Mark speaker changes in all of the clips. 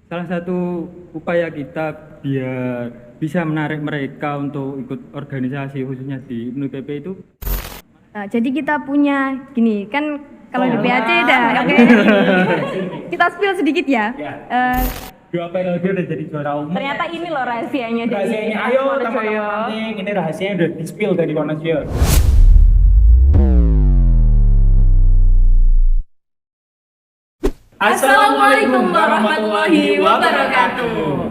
Speaker 1: salah satu upaya kita biar bisa menarik mereka untuk ikut organisasi khususnya di IPNU IPP itu.
Speaker 2: Nah, jadi kita punya gini kan kalau di PAC dah oke. Kita spill sedikit ya.
Speaker 3: Ya.
Speaker 2: Eh,
Speaker 3: 2 periode udah jadi juara umum.
Speaker 2: ternyata ini loh rahasianya dari
Speaker 3: Rahasianya, ayo
Speaker 2: Wonosoyo.
Speaker 3: teman-teman penting. Ini rahasianya udah di-spill dari Wonosoyo.
Speaker 2: Assalamualaikum warahmatullahi wabarakatuh.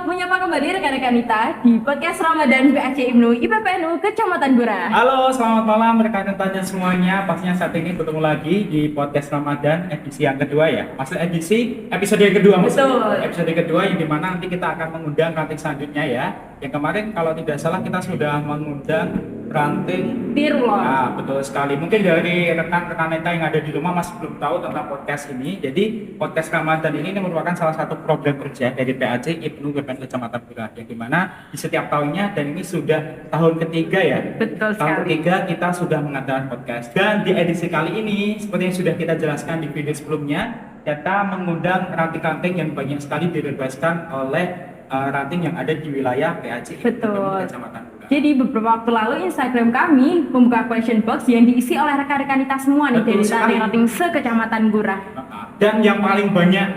Speaker 2: Menyapa kembali rekan-rekan kita di podcast Ramadan PAC IPNU IPPNU Kecamatan Gura.
Speaker 3: Halo, selamat malam rekan-rekan semuanya. Pastinya saat ini bertemu lagi di podcast Ramadan edisi yang kedua ya. Maksud edisi episode yang kedua maksudnya.
Speaker 2: Betul.
Speaker 3: Episode kedua yang dimana nanti kita akan mengundang ranting selanjutnya ya. Yang kemarin kalau tidak salah kita sudah mengundang ranting
Speaker 2: Tirlo.
Speaker 3: Nah, betul sekali. Mungkin dari rekan-rekan kita yang ada di rumah masih belum tahu tentang podcast ini. Jadi podcast Ramadan ini merupakan salah satu program kerja dari PAC IPNU IPPNU Kecamatan Gura yang dimana di setiap tahunnya dan ini sudah tahun ketiga ya.
Speaker 2: Betul
Speaker 3: Tahun
Speaker 2: sekali.
Speaker 3: ketiga kita sudah mengadakan podcast dan di edisi kali ini seperti yang sudah kita jelaskan di video sebelumnya kita mengundang ranting-ranting yang banyak sekali direquestkan oleh ranting yang ada di wilayah PAC
Speaker 2: Betul.
Speaker 3: IPNU Kecamatan Gura.
Speaker 2: Jadi beberapa waktu lalu Instagram kami membuka question box yang diisi oleh rekan-rekan kita semua nih
Speaker 3: Betul
Speaker 2: dari
Speaker 3: sekali.
Speaker 2: ranting-ranting se-Kecamatan Gura.
Speaker 3: Dan yang paling banyak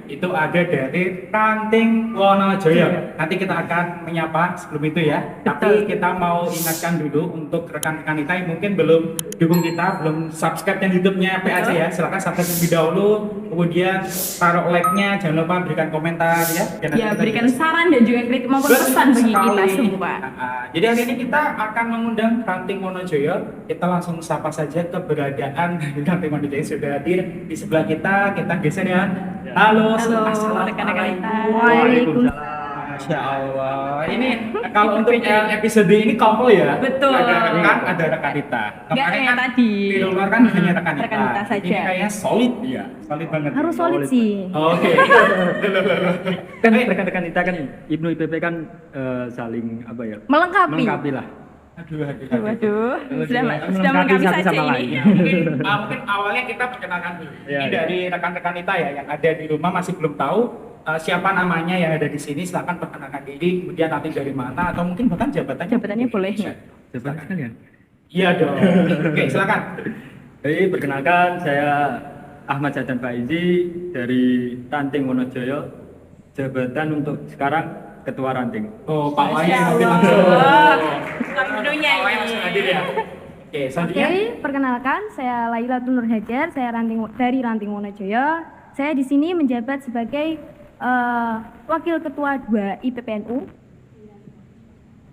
Speaker 3: itu ada dari ranting Wonosoyo. Nanti kita akan menyapa sebelum itu ya. Tapi kita mau ingatkan dulu untuk rekan-rekan kita yang mungkin belum dukung kita, belum subscribe yang YouTube-nya PAC ya. Silakan subscribe terlebih dahulu. Kemudian taruh like-nya, jangan lupa berikan komentar ya. Dan nanti
Speaker 2: Ya,
Speaker 3: kita
Speaker 2: berikan
Speaker 3: juga-
Speaker 2: saran dan juga kritik maupun pesan bagi kita semua.
Speaker 3: Jadi hari ini kita akan mengundang ranting Wonosoyo. Kita langsung sapa saja keberadaan ranting Wonosoyo yang sudah hadir di sebelah kita. Kita geser ya. Halo,
Speaker 2: Halo, rekan-rekan kita.
Speaker 1: Waalaikumsalam.
Speaker 3: Masya Allah. Ini kalau untuk episode ini couple ya.
Speaker 2: Betul.
Speaker 3: Ada rekan kita.
Speaker 2: Nggak kayak tadi.
Speaker 3: Di luar kan hanya rekan kita.
Speaker 2: Rekan kita saja.
Speaker 3: Ini kayaknya solid ya. Solid banget.
Speaker 2: Harus solid sih.
Speaker 3: Oke.
Speaker 1: Kan rekan-rekan kita kan IPNU IPP kan saling apa ya?
Speaker 2: Melengkapi.
Speaker 1: lah.
Speaker 3: Aduh.
Speaker 2: Waduh, sudah
Speaker 1: Melengkapi
Speaker 2: melengkapi
Speaker 1: satu
Speaker 2: saja
Speaker 1: sama
Speaker 2: ini.
Speaker 1: lain.
Speaker 3: Mungkin awalnya kita perkenalkan dulu.
Speaker 1: Iya,
Speaker 3: Ini
Speaker 1: iya.
Speaker 3: dari rekan-rekan kita ya yang ada di rumah masih belum tahu siapa namanya yang ada di sini. Silakan perkenalkan diri, kemudian nanti dari mana atau mungkin bahkan jabatannya.
Speaker 2: Jabatannya boleh nggak?
Speaker 1: Jabatan sekalian.
Speaker 3: Iya dong. Oke, silakan.
Speaker 1: Jadi perkenalkan saya Ahmad Jadan Faizi dari Ranting Wonosoyo. Jabatan untuk sekarang Ketua Ranting.
Speaker 3: Oh, Pak Wahyu
Speaker 2: Masya
Speaker 3: nanti
Speaker 2: Allah.
Speaker 3: langsung.
Speaker 2: Tentunya
Speaker 3: Pak Wahyu
Speaker 2: ini.
Speaker 3: langsung hadir ya. Oke,
Speaker 2: Oke,
Speaker 3: selanjutnya.
Speaker 2: perkenalkan saya Laila Nur Hajar, saya dari Ranting Wonosoyo. Saya di sini menjabat sebagai Wakil Ketua 2 IPPNU.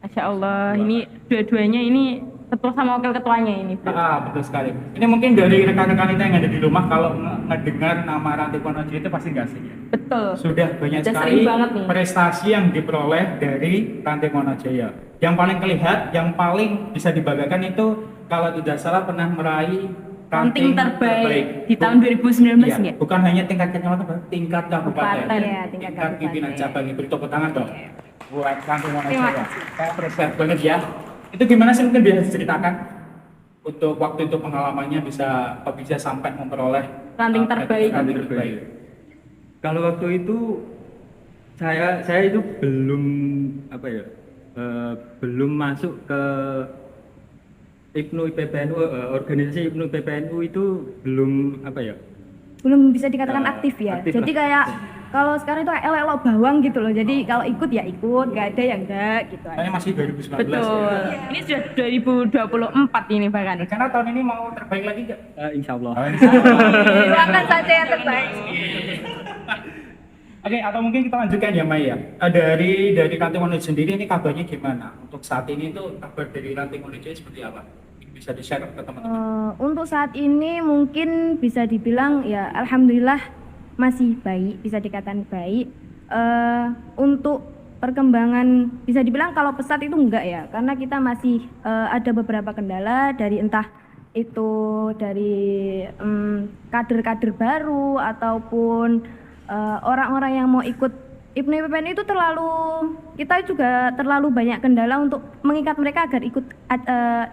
Speaker 2: Masya Allah, ini dua-duanya ini ketua sama wakil ketuanya ini. Bro.
Speaker 3: Betul sekali. Ini mungkin dari rekan-rekan kita yang ada di rumah kalau ngedengar nama Ranting Wonosoyo itu pasti nggak asing ya.
Speaker 2: Betul.
Speaker 3: Sudah banyak
Speaker 2: Udah
Speaker 3: sekali
Speaker 2: sering banget nih.
Speaker 3: prestasi yang diperoleh dari Ranting Wonosoyo. Yang paling terlihat, yang paling bisa dibanggakan itu kalau tidak salah pernah meraih
Speaker 2: Ranting terbaik di tahun 2019
Speaker 3: Iya,
Speaker 2: nggak?
Speaker 3: bukan hanya tingkat kecamatan, tingkat kabupaten.
Speaker 2: Kabupaten, ya, tingkat
Speaker 3: pimpinan
Speaker 2: kabupaten.
Speaker 3: cabang itu tepuk tangan dong. Buat Ranting
Speaker 2: Terima
Speaker 3: Wonosoyo.
Speaker 2: kasih.
Speaker 3: Saya appreciate banget ya. Itu gimana sih mungkin bisa diceritakan untuk waktu itu pengalamannya bisa sampai memperoleh
Speaker 2: Ranting terbaik.
Speaker 3: ranting terbaik.
Speaker 1: Kalau waktu itu saya itu belum apa ya? Belum masuk ke IPNU IPPNU, organisasi IPNU IPPNU itu belum apa ya?
Speaker 2: Belum bisa dikatakan aktif ya.
Speaker 1: Aktif
Speaker 2: Jadi
Speaker 1: lah.
Speaker 2: kayak kalau sekarang itu elok-elok bawang gitu loh. Jadi kalau ikut ya ikut, nggak ada ya enggak gitu aja.
Speaker 3: Saya masih 2019
Speaker 2: Betul.
Speaker 3: ya.
Speaker 2: Ini sudah 2024 ini bahkan.
Speaker 3: Karena tahun ini mau terbaik lagi nggak?
Speaker 1: Insya Allah.
Speaker 2: Doakan saja yang terbaik.
Speaker 3: Oke, atau mungkin kita lanjutkan ya Maya. Dari Ranting Wonosoyo sendiri ini kabarnya gimana? Untuk saat ini tuh kabar dari Ranting Wonosoyo seperti apa? Bisa di-share ke teman-teman.
Speaker 2: Untuk saat ini mungkin bisa dibilang ya alhamdulillah masih baik, bisa dikatakan baik. Untuk perkembangan bisa dibilang kalau pesat itu enggak ya, karena kita masih ada beberapa kendala dari entah itu dari kader-kader baru ataupun orang-orang yang mau ikut IPNU IPPN itu kita juga terlalu banyak kendala untuk mengikat mereka agar ikut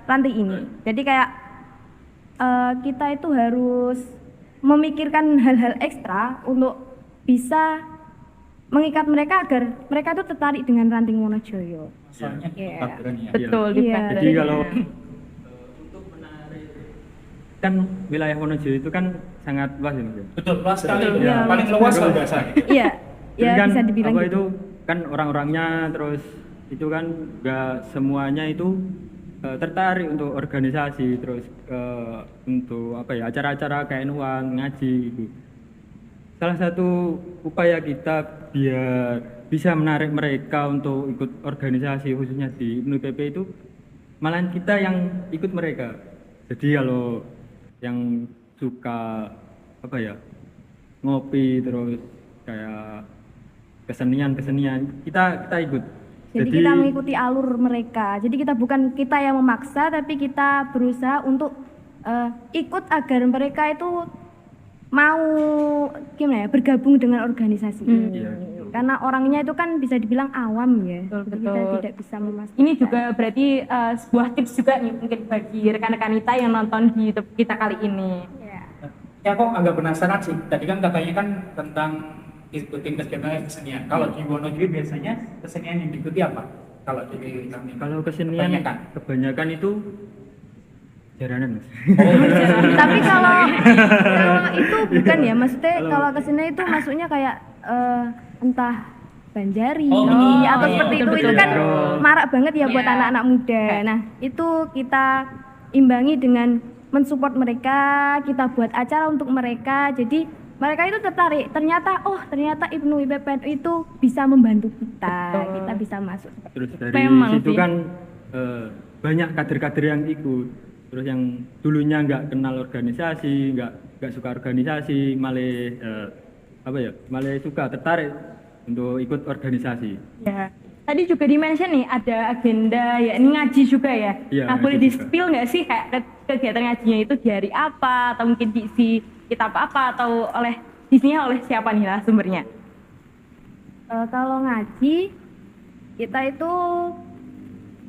Speaker 2: ranting ini. Jadi kayak kita itu harus memikirkan hal-hal ekstra untuk bisa mengikat mereka agar mereka tuh tertarik dengan Ranting Wonojoyo.
Speaker 3: Soalnya
Speaker 2: Iya.
Speaker 3: takdirannya.
Speaker 4: Betul,
Speaker 2: Iya.
Speaker 1: Jadi kalau untuk menarik kan wilayah Wonojoyo itu kan sangat luas ya Mas. Ya?
Speaker 3: Betul, luas sekali.
Speaker 2: Betul,
Speaker 3: itu.
Speaker 2: iya.
Speaker 3: Paling luas kalau nggak salah.
Speaker 2: Iya,
Speaker 1: Jadi
Speaker 2: ya
Speaker 1: kan
Speaker 2: bisa dibilang
Speaker 1: apa
Speaker 2: gitu.
Speaker 1: itu kan orang-orangnya terus itu kan nggak semuanya itu tertarik untuk organisasi terus untuk apa ya acara-acara kayak nuan ngaji gitu. Salah satu upaya kita biar bisa menarik mereka untuk ikut organisasi khususnya di IPNUI itu malahan kita yang ikut mereka. Jadi kalau yang suka apa ya ngopi terus kayak kesenian kita ikut.
Speaker 2: Jadi kita mengikuti alur mereka. Jadi kita bukan kita yang memaksa, tapi kita berusaha untuk ikut agar mereka itu mau gimana ya bergabung dengan organisasi ini.
Speaker 1: Iya.
Speaker 2: Karena orangnya itu kan bisa dibilang awam ya.
Speaker 4: Betul,
Speaker 2: Kita
Speaker 4: betul.
Speaker 2: tidak bisa memastikan.
Speaker 4: Ini juga berarti sebuah tips juga nih mungkin bagi rekan-rekan kita yang nonton di YouTube kita kali ini.
Speaker 2: Ya.
Speaker 3: Ya kok agak penasaran sih. Tadi kan katanya kan tentang ikutin kesenian. Kalau di Wonojoyo biasanya kesenian yang diikuti apa? Kalau di kami.
Speaker 1: Kalau kesenian kebanyakan itu jaranan Mas.
Speaker 2: Tapi kalau itu bukan ya, maksudnya kalau kesini itu masuknya kayak entah Banjari
Speaker 3: Oh,
Speaker 2: atau
Speaker 3: iya,
Speaker 2: seperti itu
Speaker 4: betul,
Speaker 2: kan
Speaker 1: betul.
Speaker 2: marak banget ya buat
Speaker 4: Iya.
Speaker 2: anak-anak muda. Nah itu kita imbangi dengan mensupport mereka, kita buat acara untuk mereka. Jadi mereka itu tertarik. Ternyata IPNUI PPNU itu bisa membantu kita,
Speaker 4: Betul.
Speaker 2: kita bisa masuk.
Speaker 1: Terus dari
Speaker 4: Memang
Speaker 1: situ
Speaker 4: sih.
Speaker 1: kan banyak kader-kader yang ikut. Terus yang dulunya nggak kenal organisasi, nggak suka organisasi, malah suka tertarik untuk ikut organisasi.
Speaker 4: Ya. Tadi juga di-mention nih ada agenda ya ini ngaji juga ya.
Speaker 1: Iya,
Speaker 4: Nah, boleh
Speaker 1: ngaji
Speaker 4: di-spill nggak sih kayak kegiatan ngajinya itu di hari apa atau mungkin diisi kitab apa atau isinya oleh siapa nih lah sumbernya?
Speaker 2: Kalau ngaji kita itu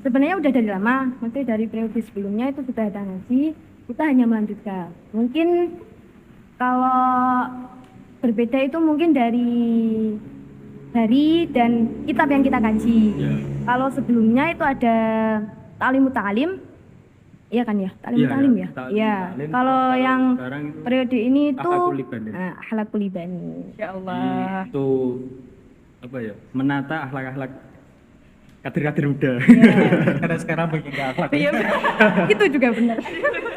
Speaker 2: sebenarnya udah dari lama, maksudnya dari periode sebelumnya itu sudah ada ngaji, kita hanya melanjutkan. Mungkin kalau berbeda itu mungkin dari dan kitab yang kita kaji.
Speaker 1: Ya.
Speaker 2: Kalau sebelumnya itu ada Ta'limut Ta'lim, iya kan ya? Ta'limut
Speaker 1: Iya,
Speaker 2: Ta'lim
Speaker 1: ya.
Speaker 2: ya?
Speaker 1: Ta'lim,
Speaker 2: Iya.
Speaker 1: Ta'lim.
Speaker 2: Kalau
Speaker 1: Kalau
Speaker 2: yang
Speaker 1: sekarang itu
Speaker 2: periode ini itu
Speaker 1: Akhlakul Ibani.
Speaker 2: Akhlakul Ibani.
Speaker 4: Ya Allah.
Speaker 1: Itu apa ya? Menata akhlak-akhlak kader-kader muda.
Speaker 3: Karena sekarang banyak nggak akhlak.
Speaker 4: Iya,
Speaker 2: Itu juga benar.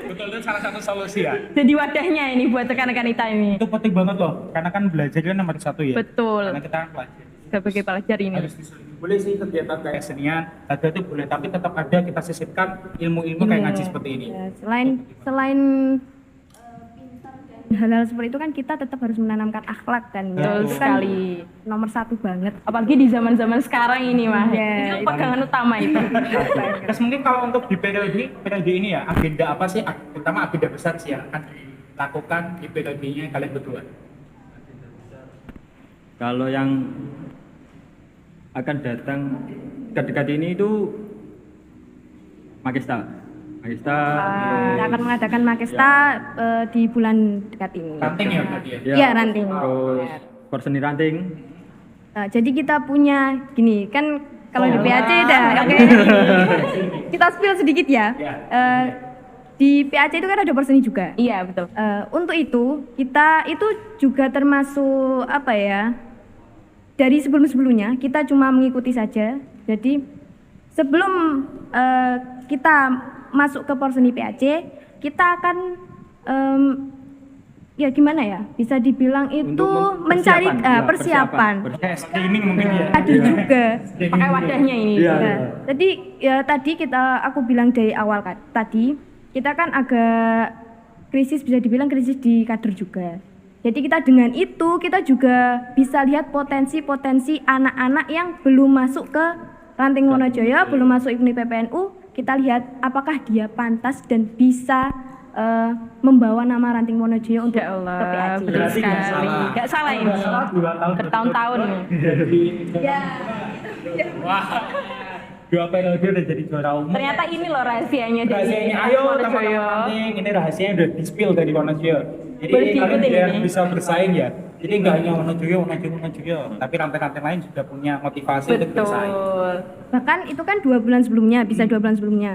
Speaker 3: Betul, itu salah satu solusi ya.
Speaker 4: jadi wadahnya ini buat rekan-rekan kita ini.
Speaker 3: Itu penting banget loh, karena kan belajar kan nomor satu ya.
Speaker 4: Betul.
Speaker 3: Karena kita belajar.
Speaker 4: Sebagai pelajar ini.
Speaker 3: Harus diselidiki. Boleh sih kegiatan kayak kesenian, ada itu boleh, tapi tetap ada kita sisipkan ilmu-ilmu kayak ngaji seperti ini.
Speaker 2: Ya, selain hal-hal seperti itu kan kita tetap harus menanamkan akhlak kan.
Speaker 4: Betul
Speaker 2: Itu kan
Speaker 4: sekali.
Speaker 2: nomor satu banget.
Speaker 4: Apalagi di zaman-zaman sekarang ini mah.
Speaker 2: Iya,
Speaker 4: Itu pegangan utama itu.
Speaker 3: Terus mungkin kalau untuk di periode ini ya, agenda apa sih, terutama agenda besar sih yang akan dilakukan di periodenya kalian berdua?
Speaker 1: Kalau yang akan datang dekat-dekat ini itu Makesta.
Speaker 2: Kita akan mengadakan Makesta di bulan dekat ini.
Speaker 3: Ranting ya berarti ya?
Speaker 2: Iya, ranting.
Speaker 1: Terus porseni ranting.
Speaker 2: Jadi kita punya gini kan kalau di PAC dah, oke. Kita spill sedikit ya.
Speaker 3: Ya.
Speaker 2: Di PAC itu kan ada porseni juga.
Speaker 4: Iya, betul.
Speaker 2: Untuk itu kita itu juga termasuk apa ya? Dari sebelum-sebelumnya kita cuma mengikuti saja. Jadi sebelum kita masuk ke porseni PAC, kita akan ya gimana ya? Bisa dibilang itu
Speaker 1: Untuk
Speaker 2: mencari
Speaker 1: persiapan.
Speaker 2: persiapan.
Speaker 3: Kayak screening mungkin ya?
Speaker 2: Ada juga.
Speaker 4: Pakai wadahnya ini.
Speaker 1: Iya.
Speaker 2: Nah, jadi ya tadi aku bilang dari awal kan, tadi kita kan agak krisis, bisa dibilang krisis di kader juga. Jadi kita dengan itu kita juga bisa lihat potensi-potensi anak-anak yang belum masuk ke Ranting Wonojoyo, belum masuk IPNUI PPNU. Kita lihat apakah dia pantas dan bisa membawa nama Ranting Wonojoyo untuk
Speaker 4: Ya Allah,
Speaker 2: ke PAC.
Speaker 4: betul
Speaker 3: Berarti nggak
Speaker 4: sekali.
Speaker 3: salah.
Speaker 4: Nggak salah ini.
Speaker 3: 2 tahun
Speaker 4: Bertahun-tahun nih.
Speaker 3: Jadi,
Speaker 2: Ya.
Speaker 3: wah, 2 periode udah jadi juara umum.
Speaker 4: Ternyata ini loh rahasianya dari
Speaker 3: Rahasianya, ayo teman-teman
Speaker 4: Wonosoyo.
Speaker 3: ranting, ini rahasianya udah di-spill dari Wonosoyo. Jadi
Speaker 4: Boleh
Speaker 3: kalian
Speaker 4: diikutin
Speaker 3: biar
Speaker 4: ini.
Speaker 3: bisa bersaing ya. Jadi nggak hanya Wonosoyo, tapi ranting-ranting lain juga punya motivasi untuk bersaing.
Speaker 4: Betul.
Speaker 2: Bahkan itu kan 2 bulan sebelumnya, bisa 2 bulan sebelumnya.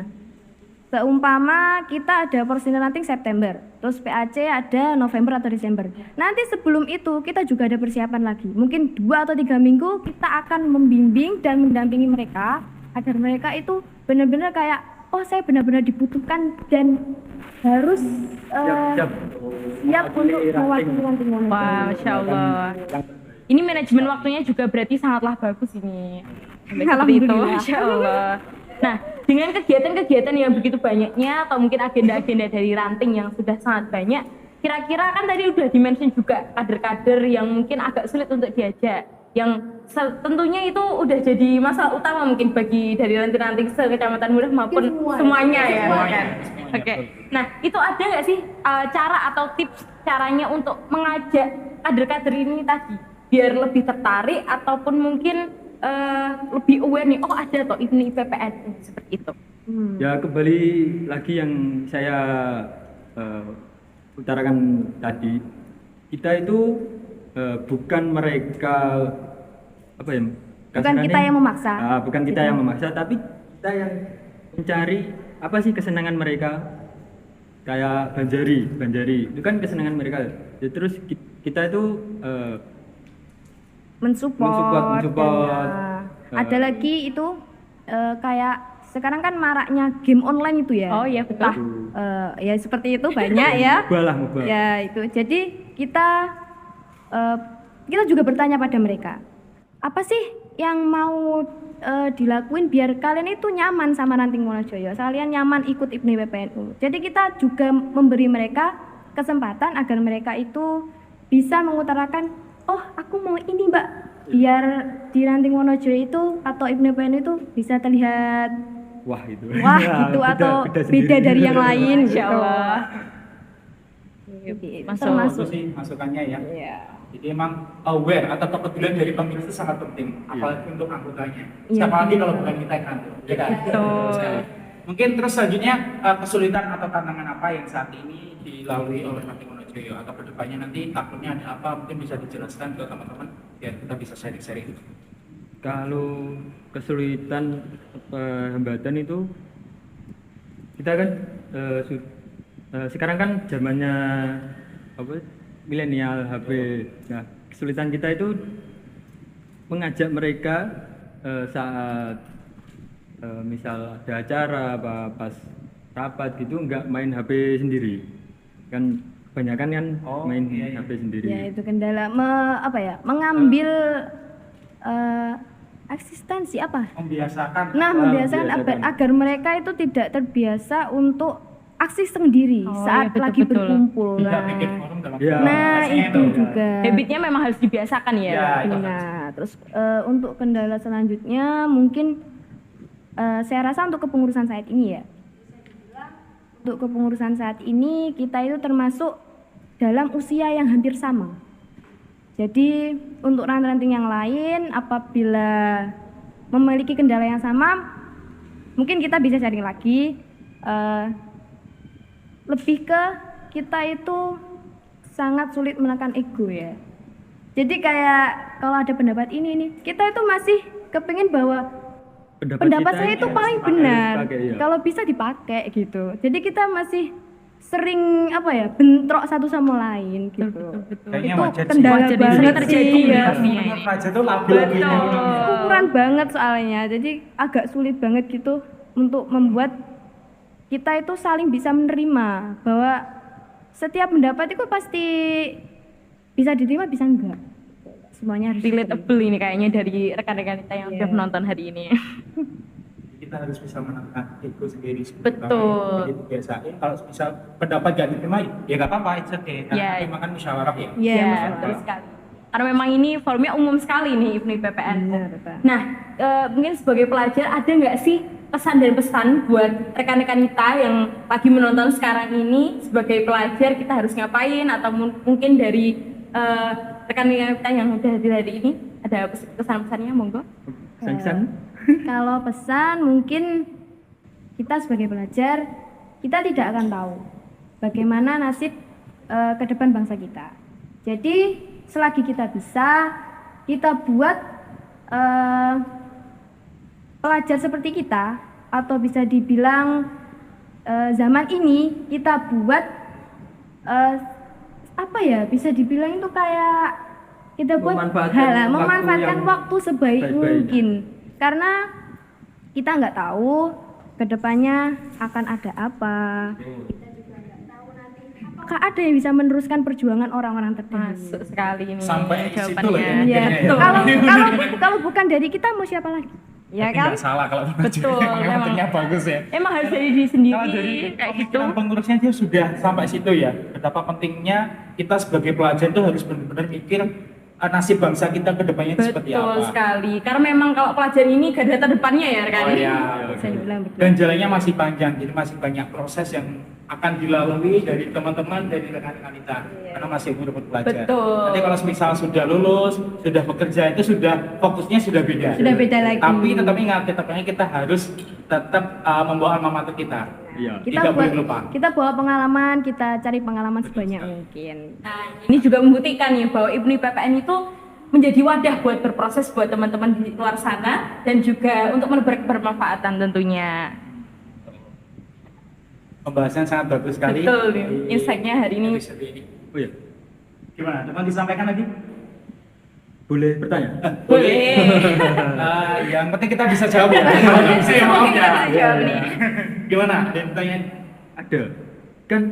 Speaker 2: Seumpama kita ada Porsinil ranting September, terus PAC ada November atau Desember. Nanti sebelum itu kita juga ada persiapan lagi. Mungkin 2 atau 3 minggu kita akan membimbing dan mendampingi mereka agar mereka itu benar-benar kayak, oh saya benar-benar dibutuhkan dan harus siap untuk mewakili ranting Wonosoyo.
Speaker 4: Wah, Masya Allah. Ini manajemen waktunya juga berarti sangatlah bagus ini. Sampai seperti itu,
Speaker 2: Alhamdulillah.
Speaker 4: Masya Allah. Nah, dengan kegiatan-kegiatan yang begitu banyaknya atau mungkin agenda-agenda dari ranting yang sudah sangat banyak, kira-kira kan tadi udah dimention juga kader-kader yang mungkin agak sulit untuk diajak, yang tentunya itu udah jadi masalah utama mungkin bagi dari ranting-ranting se-Kecamatan Mudah maupun semuanya ya. Kan? Oke. Nah, itu ada nggak sih cara atau tips caranya untuk mengajak kader-kader ini tadi biar lebih tertarik ataupun mungkin lebih aware nih, oh ada toh ini PPN seperti itu.
Speaker 1: Ya kembali lagi yang saya utarakan tadi, kita itu bukan mereka apa ya?
Speaker 2: Bukan
Speaker 1: kasarannya-
Speaker 2: kita yang memaksa.
Speaker 1: Bukan kita yang memaksa, tapi kita yang mencari apa sih kesenangan mereka. Kayak Banjari itu kan kesenangan mereka. Ya, terus kita itu
Speaker 2: mensupport.
Speaker 1: mensupport.
Speaker 2: Dan, ada lagi itu kayak sekarang kan maraknya game online itu ya.
Speaker 4: Oh iya, betul.
Speaker 2: Entah, ya seperti itu banyak ya.
Speaker 1: Mobile.
Speaker 2: Ya itu. Jadi kita juga bertanya pada mereka, apa sih yang mau dilakuin biar kalian itu nyaman sama ranting Wonosoyo, kalian nyaman ikut IPNI PPNU. Jadi kita juga memberi mereka kesempatan agar mereka itu bisa mengutarakan, oh aku mau ini mbak, biar di ranting Wonosoyo itu atau IPNI PPNU itu bisa terlihat
Speaker 1: Wah itu.
Speaker 2: wah
Speaker 1: Ya,
Speaker 2: gitu atau
Speaker 1: sendiri.
Speaker 2: beda dari yang lain
Speaker 4: Insya
Speaker 2: gitu.
Speaker 4: Allah.
Speaker 2: Gitu,
Speaker 3: Itu sih masukannya ya.
Speaker 2: Iya.
Speaker 3: Jadi emang aware atau kepedulian dari pengurus itu sangat penting, apalagi untuk anggotanya.
Speaker 2: Iya.
Speaker 3: Siapa lagi kalau bukan kita kan? Ya kan?
Speaker 4: Betul.
Speaker 3: Sekali. Mungkin terus selanjutnya kesulitan atau tantangan apa yang saat ini dilalui oleh Ranting Wonosoyo atau kedepannya nanti takutnya ada apa, mungkin bisa dijelaskan ke teman-teman biar kita bisa sharing-sharing.
Speaker 1: Kalau kesulitan hambatan itu kita kan sekarang kan zamannya apa milenial HP. Nah, kesulitan kita itu mengajak mereka saat misal ada acara apa pas rapat gitu nggak main HP sendiri. Kan kebanyakan kan main HP sendiri.
Speaker 2: Ya itu kendala mengambil eksistensi apa?
Speaker 3: Membiasakan.
Speaker 2: Nah, membiasakan
Speaker 1: membiasakan.
Speaker 2: agar mereka itu tidak terbiasa untuk aksi sendiri
Speaker 4: Oh,
Speaker 2: saat
Speaker 4: iya,
Speaker 2: lagi
Speaker 4: betul-betul.
Speaker 2: berkumpul.
Speaker 3: Tidak bikin forum dalam
Speaker 1: Ya.
Speaker 2: Nah,
Speaker 3: komunikasinya
Speaker 2: itu juga.
Speaker 4: Habitnya memang harus dibiasakan ya.
Speaker 3: Ya, itu
Speaker 2: Nah, terus untuk kendala selanjutnya mungkin saya rasa untuk kepengurusan saat ini ya. Untuk kepengurusan saat ini kita itu termasuk dalam usia yang hampir sama. Jadi untuk ranting-ranting yang lain apabila memiliki kendala yang sama, mungkin kita bisa cari lagi. Lebih ke kita itu sangat sulit menekan ego ya. Jadi kayak kalau ada pendapat ini kita itu masih kepingin bahwa pendapat
Speaker 1: kita
Speaker 2: saya
Speaker 1: ini
Speaker 2: itu
Speaker 1: harus
Speaker 2: paling
Speaker 1: dipakai,
Speaker 2: benar.
Speaker 1: ya.
Speaker 2: Kalau bisa dipakai gitu. Jadi kita masih sering bentrok satu sama lain gitu.
Speaker 3: Kayaknya
Speaker 2: Itu
Speaker 3: wajar sih.
Speaker 2: kendala
Speaker 4: Wajar
Speaker 2: banget
Speaker 4: sering terjadi
Speaker 2: sih. Ya.
Speaker 4: komunikasinya ini.
Speaker 3: Raja tuh labil-labil.
Speaker 2: Ukuran banget soalnya. Jadi agak sulit banget gitu untuk membuat kita itu saling bisa menerima bahwa setiap pendapat itu pasti bisa diterima bisa enggak. Semuanya harus diterima.
Speaker 4: Relatable ini kayaknya dari rekan-rekan kita yang
Speaker 2: Iya.
Speaker 4: sudah menonton hari ini.
Speaker 3: Kita harus bisa menekan ego sendiri.
Speaker 4: Betul.
Speaker 3: Jadi biasain kalau bisa pendapat gak diterima ya gak apa-apa, it's okay. Karena
Speaker 4: Ya.
Speaker 3: memang kan musyawarah ya.
Speaker 2: Iya,
Speaker 4: Ya,
Speaker 2: masalah.
Speaker 4: betul sekali. Karena memang ini forumnya umum sekali nih IPNI PPN.
Speaker 2: Benar, Pak.
Speaker 4: Nah, mungkin sebagai pelajar ada nggak sih pesan dan pesan buat rekan-rekan kita yang lagi menonton sekarang ini sebagai pelajar kita harus ngapain atau mungkin dari rekan-rekan kita yang udah hadir hari ini ada pesan-pesannya monggo?
Speaker 1: Sang-sang.
Speaker 2: Kalau pesan mungkin kita sebagai pelajar kita tidak akan tahu bagaimana nasib ke depan bangsa kita. Jadi selagi kita bisa, kita buat pelajar seperti kita, atau bisa dibilang zaman ini kita buat apa ya, bisa dibilang itu kayak kita buat memanfaatkan waktu sebaik mungkin, karena kita nggak tahu kedepannya akan ada apa. Kita juga nggak tahu nanti apakah ada yang bisa meneruskan perjuangan orang-orang terdahulu.
Speaker 4: Masuk sekali ini
Speaker 3: Sampai situ
Speaker 4: jawabannya.
Speaker 3: loh ya.
Speaker 2: Ya.
Speaker 3: Betul.
Speaker 2: Kalau bukan dari kita mau siapa lagi? Ya
Speaker 3: Tapi
Speaker 2: kan?
Speaker 3: nggak salah kalau
Speaker 4: Betul, memang.
Speaker 3: Memangnya bagus ya.
Speaker 4: Emang harus dari diri sendiri
Speaker 3: Kalau dari
Speaker 4: kayak gitu.
Speaker 3: pemikiran pengurusnya dia sudah sampai situ ya. Betapa pentingnya kita sebagai pelajar itu harus benar-benar mikir nasib bangsa kita ke depannya itu seperti apa.
Speaker 4: Betul sekali. Karena memang kalau pelajar ini garda terdepannya ya kan.
Speaker 3: Oh iya.
Speaker 2: Bisa dibilang begitu.
Speaker 3: Dan jalannya masih panjang, jadi masih banyak proses yang akan dilalui dari teman-teman, dari rekan-rekan kita, karena masih umur pelajar.
Speaker 4: Betul.
Speaker 3: Nanti kalau misal sudah lulus, sudah bekerja, itu sudah fokusnya sudah beda.
Speaker 2: Sudah beda lagi.
Speaker 3: Tapi tetap ingat, tetapnya kita harus tetap membawa alma mater kita.
Speaker 1: Iya.
Speaker 3: Tidak boleh lupa.
Speaker 2: Kita bawa pengalaman, kita cari pengalaman sebanyak mungkin.
Speaker 4: Nah, ini juga membuktikan nih bahwa IPNI PPN itu menjadi wadah buat berproses buat teman-teman di luar sana dan juga untuk menebar kebermanfaatan tentunya.
Speaker 3: Pembahasan sangat bagus sekali.
Speaker 4: Betul nih,
Speaker 3: di
Speaker 4: insight-nya hari ini.
Speaker 3: episode ini.
Speaker 1: Oh iya,
Speaker 3: Gimana? Teman disampaikan lagi?
Speaker 1: boleh bertanya?
Speaker 4: Boleh.
Speaker 3: Yang penting kita bisa jawab ya. Saya maaf ya.
Speaker 4: Kita bisa jawab nih.
Speaker 3: Gimana? Ada yang pertanyaan?
Speaker 1: Ada kan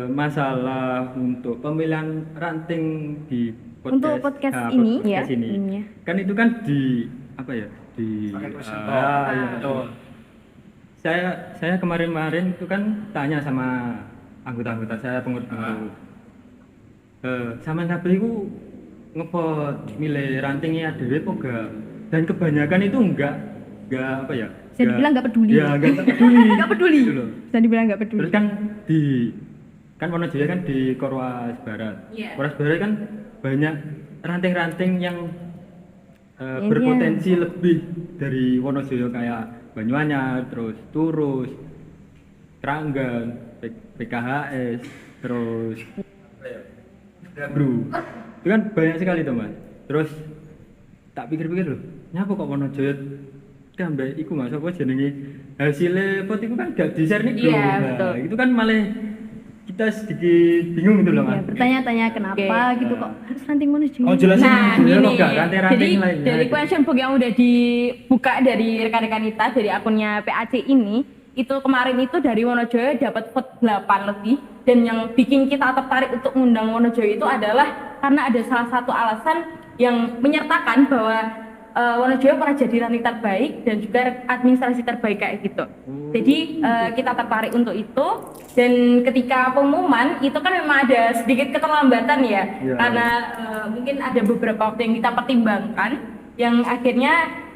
Speaker 1: masalah untuk pemilihan ranting di
Speaker 2: Untuk podcast ini, ya, ini ya.
Speaker 1: kan itu kan di apa ya, di
Speaker 3: Pakai question talk.
Speaker 1: iya,
Speaker 3: Betul.
Speaker 1: saya kemarin itu kan tanya sama anggota-anggota saya, pengurus-pengurus sama kabeh iku ngepot milih rantingnya dhewe apa enggak, dan kebanyakan itu enggak apa ya,
Speaker 2: Bisa dibilang nggak peduli.
Speaker 1: ya enggak peduli
Speaker 2: Nggak peduli.
Speaker 1: Gitu loh.
Speaker 2: Bisa dibilang nggak peduli.
Speaker 1: Terus kan kan Wonojaya kan di Korwas Barat.
Speaker 4: Iya.
Speaker 1: Korwas Barat kan banyak ranting-ranting yang
Speaker 2: Iya.
Speaker 1: berpotensi lebih dari Wonojaya, kayak Banyuanyar, terus Turus, Kranggan, PKHS, terus Bro. Itu kan banyak sekali tuh Mas. Terus tak pikir-pikir loh, nyapa kok Wonojaya kan mbak iku Mas apa jenenge hasilnya pot itu kan gak di-share nih,
Speaker 4: Iya,
Speaker 1: Nah,
Speaker 4: betul.
Speaker 1: itu kan malah kita sedikit bingung gitu loh
Speaker 2: Ya,
Speaker 1: Mas.
Speaker 2: bertanya-tanya kenapa
Speaker 4: Oke.
Speaker 2: gitu kok harus ranting mana juga.
Speaker 3: Oh, jelasin.
Speaker 4: Nah,
Speaker 1: Sebenarnya
Speaker 4: ini
Speaker 1: kok nggak ranting-ranting
Speaker 4: jadi
Speaker 1: lainnya
Speaker 4: dari
Speaker 1: gitu.
Speaker 4: question book yang udah dibuka dari rekan-rekan kita dari akunnya PAC ini, itu kemarin itu dari Wonojaya dapat vote 8 lebih, dan yang bikin kita tertarik untuk mengundang Wonojaya itu adalah karena ada salah satu alasan yang menyertakan bahwa Wonojaya pernah jadi ranting terbaik dan juga administrasi terbaik kayak gitu. Jadi kita tertarik untuk itu, dan ketika pengumuman itu kan memang ada sedikit keterlambatan ya,
Speaker 1: Iya.
Speaker 4: karena mungkin ada beberapa waktu yang kita pertimbangkan, yang akhirnya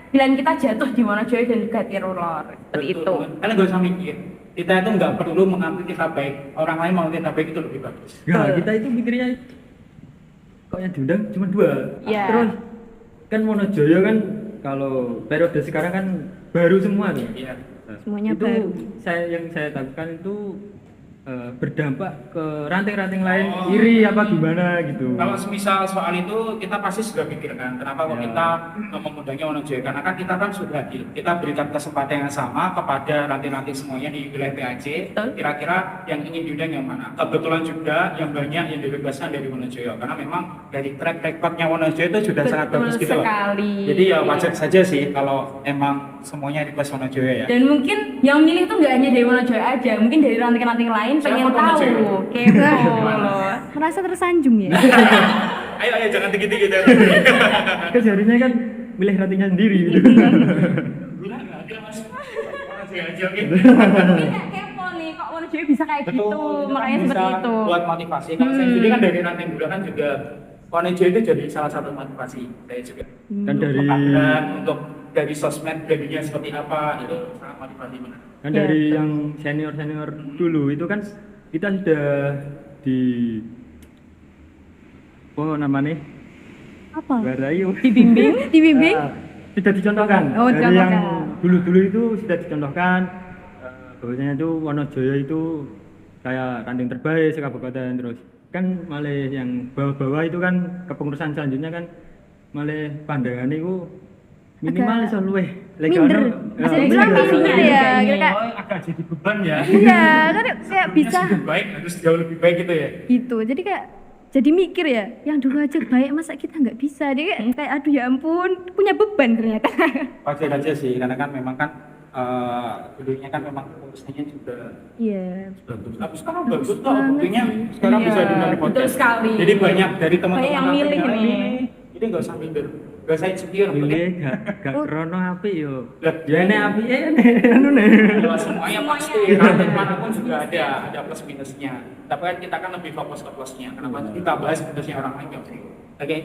Speaker 4: pilihan kita jatuh di Wonojaya dan juga Tirulor seperti itu.
Speaker 3: Kalian gak usah mikir. Kita itu nggak perlu mengambil kita baik. Orang lain mau kita baik itu lebih bagus.
Speaker 1: Nah,
Speaker 4: Betul.
Speaker 1: kita itu mikirnya kok yang diundang cuma 2.
Speaker 4: Iya.
Speaker 1: Terus kan Wonojaya kan kalau periode sekarang kan baru semua tuh.
Speaker 3: Iya.
Speaker 1: Nah,
Speaker 2: Semuanya
Speaker 1: itu
Speaker 2: baru.
Speaker 1: yang saya takutkan itu berdampak ke ranting-ranting lain,
Speaker 3: Oh.
Speaker 1: iri apa gimana gitu.
Speaker 3: Kalau semisal soal itu kita pasti sudah pikirkan kenapa kok
Speaker 1: Ya.
Speaker 3: kita mengundangnya Wonojaya, karena kan kita kan sudah kita berikan kesempatan yang sama kepada ranting-ranting semuanya di wilayah PAC.
Speaker 4: Betul.
Speaker 3: Kira-kira yang ingin diundang yang mana? Kebetulan juga yang banyak yang dibebaskan dari Wonojaya, karena memang dari track recordnya Wonojaya itu sudah sangat
Speaker 4: Betul
Speaker 3: bagus gitu loh.
Speaker 4: sekali.
Speaker 3: Jadi ya wajar saja sih kalau emang semuanya request Wonojaya ya.
Speaker 4: Dan mungkin yang milih tuh nggak hanya dari Wonojaya aja, mungkin dari ranting-ranting lain pengen
Speaker 3: Siapa
Speaker 4: tahu,
Speaker 3: Wonojaya?
Speaker 4: kepo loh.
Speaker 2: Merasa tersanjung ya.
Speaker 3: Ayo jangan tinggi-tinggi deh.
Speaker 1: Kan seharusnya kan milih rantingnya sendiri gitu.
Speaker 3: Gila nggak ada mas. Wonojaya aja oke.
Speaker 4: Mungkin kayak kepo nih, kok Wonojaya bisa kayak gitu,
Speaker 3: Betul, itu kan
Speaker 4: makanya
Speaker 3: bisa
Speaker 4: seperti itu.
Speaker 3: buat motivasi. Kalau saya sendiri kan dari ranting bulan kan juga Wonojaya itu jadi salah satu motivasi saya juga.
Speaker 1: Dan
Speaker 3: Untuk
Speaker 1: dari
Speaker 3: pengkaderan, untuk dari sosmed jadinya seperti apa itu sangat motivasi benar.
Speaker 1: kan
Speaker 2: Ya,
Speaker 1: dari
Speaker 2: betul.
Speaker 1: yang senior dulu itu kan kita sudah di namanya
Speaker 2: Apa?
Speaker 1: Barayu
Speaker 4: Dibimbing.
Speaker 2: Dibimbing?
Speaker 1: Ah, sudah dicontohkan.
Speaker 2: Oh,
Speaker 1: Dari yang
Speaker 2: dicontohkan.
Speaker 1: dulu-dulu itu sudah dicontohkan bahwasanya itu Wonojoyo itu kayak ranting terbaik sekabupaten, terus kan malah yang bawah-bawah itu kan kepengurusan selanjutnya kan malah pandangan itu minimal
Speaker 2: Agak
Speaker 1: iso luweh
Speaker 2: minder. Bisa dibilang minder ya, kira-kira
Speaker 3: Oh, agak jadi beban ya.
Speaker 2: iya kan kayak bisa
Speaker 3: Sudah baik harus jauh lebih baik gitu ya.
Speaker 2: gitu. Jadi kayak jadi mikir ya, yang dulu aja baik masa kita nggak bisa. Dia kayak aduh ya ampun, punya beban ternyata.
Speaker 3: Wajar aja sih, karena kan memang kan dulunya kan memang pengurusnya juga
Speaker 2: Iya.
Speaker 3: bagus. Tapi sekarang bagus kok,
Speaker 2: banget
Speaker 3: buktinya
Speaker 2: sih.
Speaker 3: sekarang
Speaker 4: Iya,
Speaker 3: bisa didengar di
Speaker 4: betul
Speaker 3: podcast.
Speaker 4: sekali.
Speaker 3: Jadi banyak dari teman-teman
Speaker 4: Banyak yang milih
Speaker 3: nantinya,
Speaker 4: nih.
Speaker 3: Ini nggak usah minder, nggak usah insecure.
Speaker 1: Pilih gak krono apik yo.
Speaker 3: Lah,
Speaker 1: Ya nek apik anu nih.
Speaker 3: Ya, semuanya pasti, ranting manapun juga ada plus minusnya. Tapi kan kita kan lebih fokus ke plusnya. Kenapa kita bahas minusnya orang lain? Oke,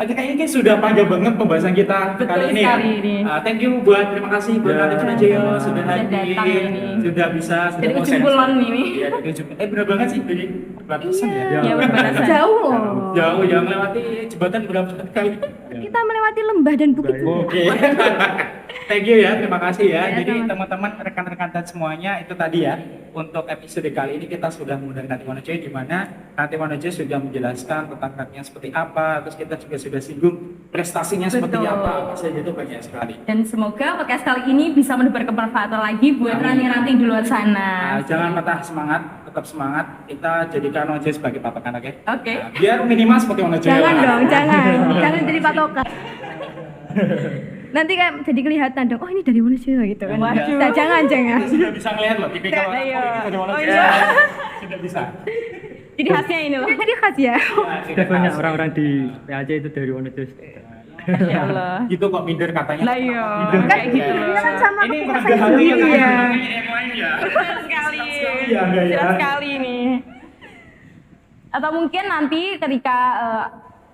Speaker 3: kayaknya sudah panjang banget pembahasan kita
Speaker 4: Betul
Speaker 3: kali ini
Speaker 4: sekali
Speaker 3: ya.
Speaker 4: ini.
Speaker 3: Thank you terima kasih buat
Speaker 1: Ya,
Speaker 3: Nanti Joyo sudah
Speaker 4: sudah
Speaker 3: hadir,
Speaker 4: datang ini.
Speaker 3: sudah bisa, sudah
Speaker 4: Dari
Speaker 3: mau
Speaker 4: ujung
Speaker 3: sharing.
Speaker 4: kulon ini.
Speaker 3: Iya, dari ujung. Bener banget sih, jadi batasan ya.
Speaker 4: Iya, berbatasan.
Speaker 2: Jauh loh.
Speaker 3: Jauh, jangan melewati jembatan berapa kali.
Speaker 2: Kita melewati lembah dan bukit.
Speaker 3: Oke. Thank you ya, terima kasih ya.
Speaker 2: Ya,
Speaker 3: Jadi
Speaker 2: sama-sama.
Speaker 3: teman-teman, rekan-rekan dan semuanya itu tadi ya. Untuk episode kali ini kita sudah mengundang Ranting Wonojoyo di mana Ranting Wonojoyo sudah menjelaskan tentang rantingnya seperti apa, terus kita juga sudah singgung prestasinya seperti
Speaker 4: Betul.
Speaker 3: apa saja itu banyak sekali.
Speaker 4: Dan semoga podcast kali ini bisa menebar kemanfaatan lagi buat
Speaker 3: Amin.
Speaker 4: ranting-ranting di luar sana.
Speaker 3: Jangan patah semangat, tetap semangat. Kita jadikan Wonojoyo sebagai patokan, oke?
Speaker 4: Oke.
Speaker 3: Nah, biar minimal seperti Wonojoyo.
Speaker 2: Jangan
Speaker 3: lah.
Speaker 2: dong, jangan jadi patokan. Nanti kayak jadi kelihatan dong, oh ini dari Wonojoyo gitu kan.
Speaker 4: Waduh.
Speaker 2: Nah, jangan.
Speaker 3: Kita sudah bisa ngelihat loh, tipikal orang
Speaker 4: Iya.
Speaker 3: ini dari Wonojoyo.
Speaker 4: Oh, iya.
Speaker 3: Sudah bisa.
Speaker 4: Jadi khasnya ini loh.
Speaker 2: Jadi khas ya.
Speaker 1: Sudah banyak orang-orang di PAC itu dari Wonojoyo.
Speaker 4: Ya Allah.
Speaker 3: Gitu kok minder katanya.
Speaker 4: Lah iya,
Speaker 3: Minder.
Speaker 4: kayak gitu loh.
Speaker 2: Kan sama
Speaker 3: Ini
Speaker 2: aku
Speaker 3: merasa
Speaker 2: kayak
Speaker 3: hati
Speaker 2: gitu.
Speaker 3: yang
Speaker 2: Iya.
Speaker 3: yang lain ya.
Speaker 4: Betul sekali.
Speaker 3: Iya, enggak ya?
Speaker 4: Jelas sekali nih. Atau mungkin nanti ketika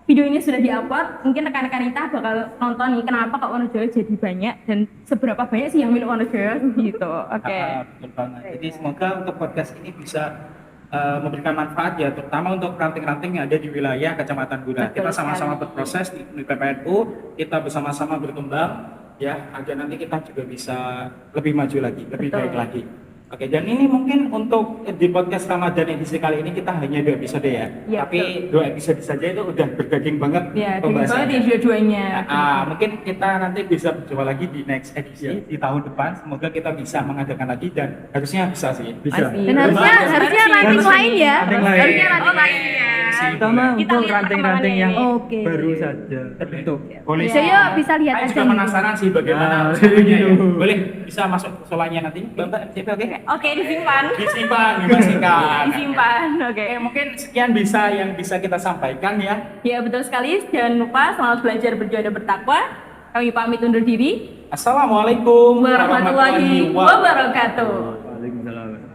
Speaker 4: video ini sudah diupload, mungkin rekan-rekan kita bakal nonton nih kenapa kok Wonojoyo jadi banyak dan seberapa banyak sih yang milik Wonojoyo gitu. Oke.
Speaker 3: Betul banget. Jadi semoga untuk podcast ini bisa memberikan manfaat ya, terutama untuk ranting-ranting yang ada di wilayah Kecamatan Guna.
Speaker 4: Betul
Speaker 3: Kita sama-sama
Speaker 4: sekali.
Speaker 3: berproses di PPNU, kita bersama-sama berkembang ya, agar nanti kita juga bisa lebih maju lagi, lebih
Speaker 4: Betul.
Speaker 3: baik lagi. Oke, dan ini mungkin untuk di podcast Ramadan edisi kali ini kita hanya 2 episode ya.
Speaker 4: Iya,
Speaker 3: Tapi 2 episode saja itu udah bergabung banget
Speaker 4: Ya, dingin banget
Speaker 3: pembahasannya.
Speaker 4: ya dua-duanya.
Speaker 3: Mungkin kita nanti bisa berjumpa lagi di next edisi di tahun depan. Semoga kita bisa mengadakan lagi dan harusnya bisa sih.
Speaker 1: Bisa.
Speaker 4: Pasti.
Speaker 2: Dan harusnya ranting lain ya.
Speaker 1: Ranting lain.
Speaker 2: Harusnya ranting lain.
Speaker 1: Terutama
Speaker 4: Kita
Speaker 1: untuk
Speaker 4: lihat
Speaker 1: ranting-ranting yang
Speaker 2: perkembangannya. Oke.
Speaker 1: baru saja terbentuk.
Speaker 3: Boleh.
Speaker 2: Bisa yuk, bisa lihat
Speaker 3: Saya
Speaker 2: aja.
Speaker 3: juga penasaran sih bagaimana
Speaker 1: Nah,
Speaker 3: usahanya ya.
Speaker 1: gitu.
Speaker 3: Boleh bisa masuk solanya nanti. Mbak MCP oke?
Speaker 4: Oke, disimpan.
Speaker 3: Disimpan, dimasihkan.
Speaker 4: Disimpan. Oke.
Speaker 3: Oke, mungkin sekian yang bisa kita sampaikan ya.
Speaker 4: Ya betul sekali. Jangan lupa selamat belajar berjuang dan bertakwa. Kami pamit undur diri.
Speaker 3: Assalamualaikum
Speaker 4: Warahmatullahi wabarakatuh.
Speaker 1: Waalaikumsalam.